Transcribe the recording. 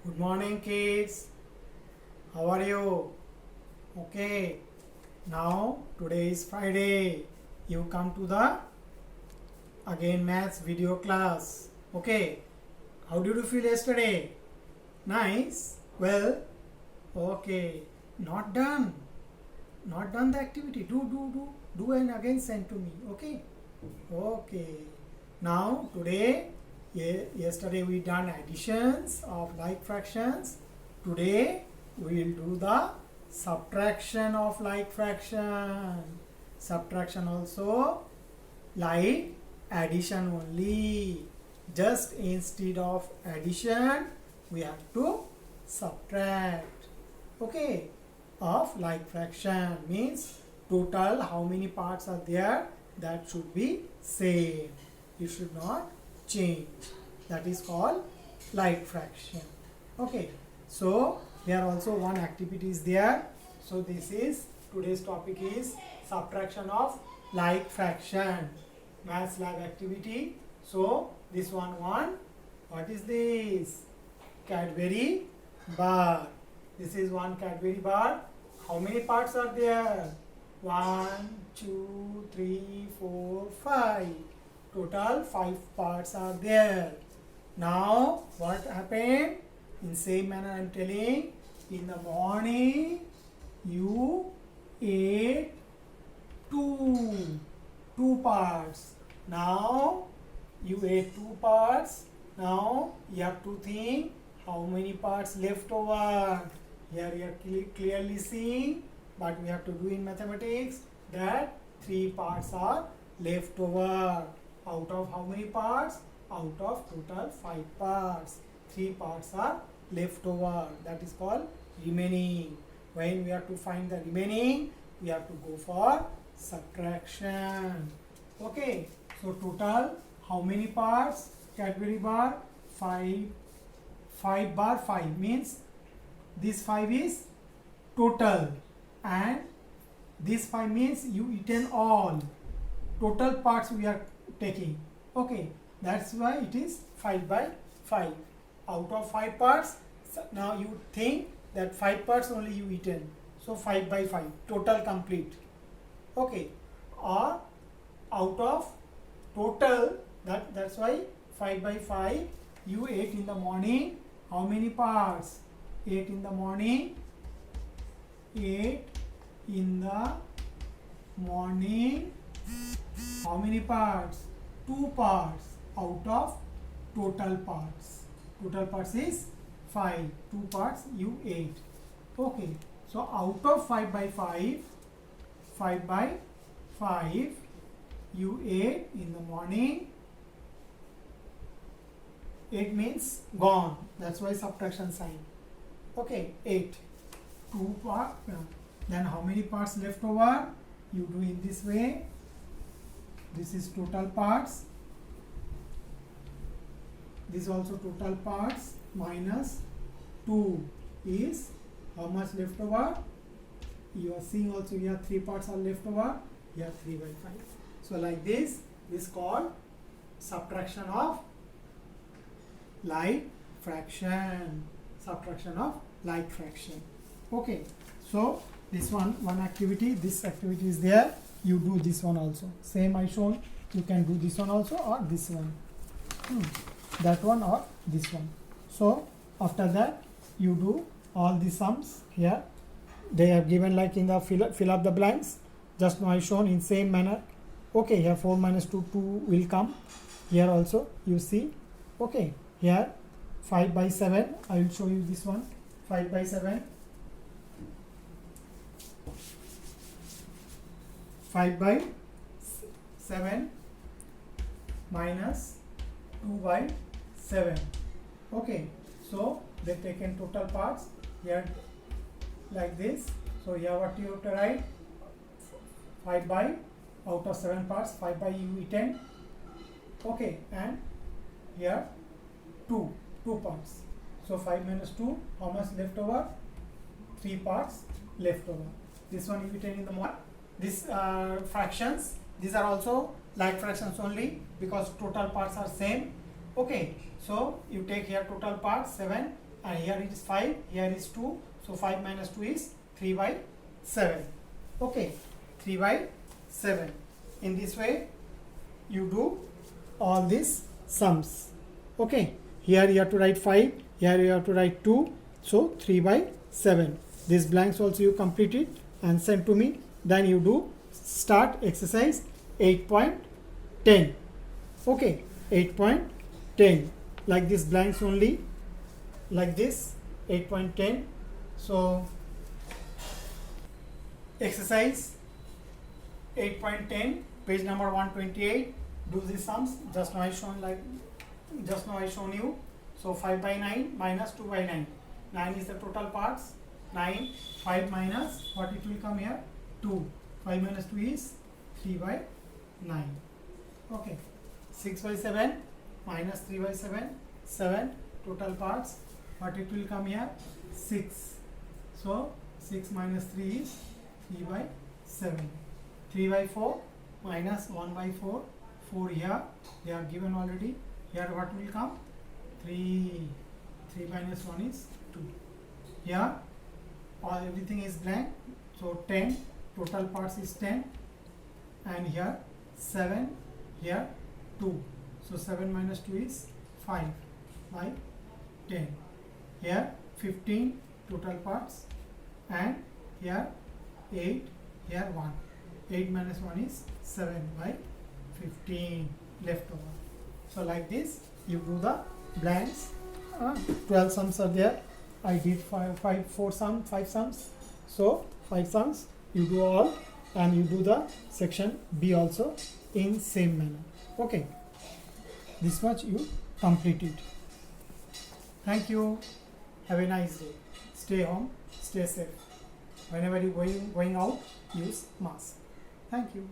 Good morning, kids. How are you? Okay. Now, today is Friday. You come to the again maths video class. Okay. How did you feel yesterday? Nice. Well, okay. Not done. Not done the activity. Do and again send to me. Okay. Okay. Now, today, yesterday we done additions of like fractions. Today we will do the subtraction of like fraction. Subtraction also like addition only. Just instead of addition we have to subtract. Okay. Of like fraction means total how many parts are there, that should be same. You should not change. That is called like fraction. Okay. So here also one activity is there. So this is today's topic is subtraction of like fraction. Maths lab activity. So this one, what is this? Cadbury bar. This is one Cadbury bar. How many parts are there? 1, 2, 3, 4, 5. Total 5 parts are there. Now what happened? In same manner I am telling. In the morning you ate two parts. Now you ate 2 parts. Now you have to think how many parts left over. Here you are clearly seeing, but we have to do in mathematics that 3 parts are left over. Out of how many parts? Out of total 5 parts. 3 parts are left over. That is called remaining. When we have to find the remaining, we have to go for subtraction. Okay. So total how many parts? Cadbury bar 5. 5 bar 5 means this 5 is total and this 5 means you eaten all. Total parts we are taking. Okay, that's why it is 5 by 5. Out of 5 parts, now you think that 5 parts only you eaten. So 5 by 5, total complete. Okay, or out of total, that's why 5 by 5 you ate in the morning. How many parts? 8 in the morning. 8 in the morning. How many parts? 2 parts out of total parts. Total parts is 5. 2 parts you ate. Okay. So out of 5 by 5, 5 by 5 you ate in the morning. 8 means gone. That's why subtraction sign. Okay, 8. 2 parts. Then how many parts left over? You do in this way. This is total parts. This also total parts minus 2 is how much left over? You are seeing also here 3 parts are left over. Here 3 by 5. So like this is called subtraction of like fraction. Subtraction of like fraction. Okay. So this one activity, this activity is there. You do this one also. Same I shown. You can do this one also or this one. That one or this one. So after that you do all the sums here. They have given like in the fill up the blanks. Just now I shown in same manner. Okay, here 4 minus 2 will come. Here also you see. Okay, here 5 by 7. I will show you this one. 5 by 7. 5 by 7 minus 2 by 7. Okay, so they taken total parts here like this. So here what you have to write? 5 by out of 7 parts, 5 by you eaten. Okay, and here 2 parts. So 5 minus 2, how much left over? 3 parts left over. This one you eaten in the morning. These fractions, these are also like fractions only because total parts are same. Okay, so you take here total parts 7 and here it is 5, here is 2, so 5 minus 2 is 3 by 7. Okay, 3 by 7. In this way you do all these sums. Okay, here you have to write 5, here you have to write 2, so 3 by 7. These blanks also you complete it and send to me. Then you do start exercise 8.10. Okay, 8.10, like this blanks only, like this 8.10. so exercise 8.10, page number 128. Do the sums. Just now I shown you. So 5 by 9 minus 2 by 9. 9 is the total parts. 9, 5 minus, what it will come here? 2. 5 minus 2 is 3 by 9. Okay. 6 by 7 minus 3 by 7. 7 total parts. What it will come here? 6. So 6 minus 3 is 3 by 7. 3 by 4 minus 1 by 4. 4 here, they are given already. Here what will come? 3. 3 minus 1 is 2. Here everything is blank. So 10, total parts is 10. And here 7, here 2. So 7 minus 2 is 5 by 10. Here 15, total parts. And here 8, here 1. 8 minus 1 is 7 by 15 left over. So like this you do the blanks. 12 sums are there. I did 5 sums. So 5 sums you do all, and you do the section B also in same manner. Okay, this much you complete it. Thank you. Have a nice day. Stay home, stay safe. Whenever you going out, use mask. Thank you.